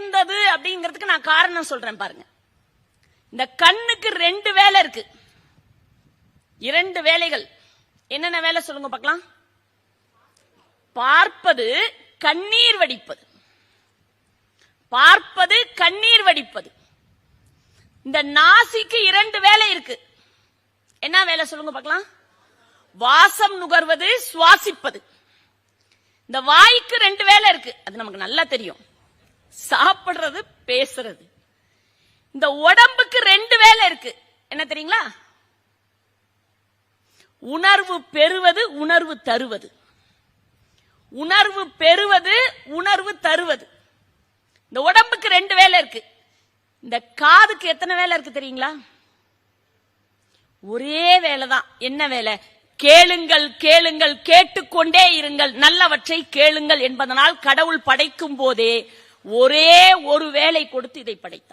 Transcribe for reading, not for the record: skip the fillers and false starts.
உயர்ந்தது அப்படிங்கிறதுக்கு நான் காரணம் சொல்றேன் பாருங்க. இந்த கண்ணுக்கு 2 வேலை இருக்கு, 2 வேலைகள். என்னென்ன வேலை சொல்லுங்க பார்க்கலாம். பார்ப்பது, கண்ணீர் வடிப்பது. பார்ப்பது, கண்ணீர் வடிப்பது. இந்த நாசிக்கு 2 வேலை இருக்கு. என்ன வேலை சொல்லுங்க பார்க்கலாம். வாசம் நுகர்வது, சுவாசிப்பது. இந்த வாய்க்கு 2 வேலை இருக்கு, அது நமக்கு நல்லா தெரியும். சாப்பிடுறது, பேசுறது. இந்த உடம்புக்கு 2 வேலை இருக்கு, என்ன தெரியுங்களா. உணர்வு பெறுவது, உணர்வு தருவது. உணர்வு பெறுவது, உணர்வு தருவது. இந்த உடம்புக்கு 2 வேலை இருக்கு. இந்த காதுக்கு எத்தனை வேலை இருக்கு தெரியுங்களா. ஒரே வேலைதான். என்ன வேலை. கேளுங்கள் கேளுங்கள், கேட்டுக்கொண்டே இருங்கள், நல்லவற்றை கேளுங்கள் என்பதனால் கடவுள் படைக்கும் போதே ஒரே ஒரு வேலை கொடுத்து இதை படைத்தான்.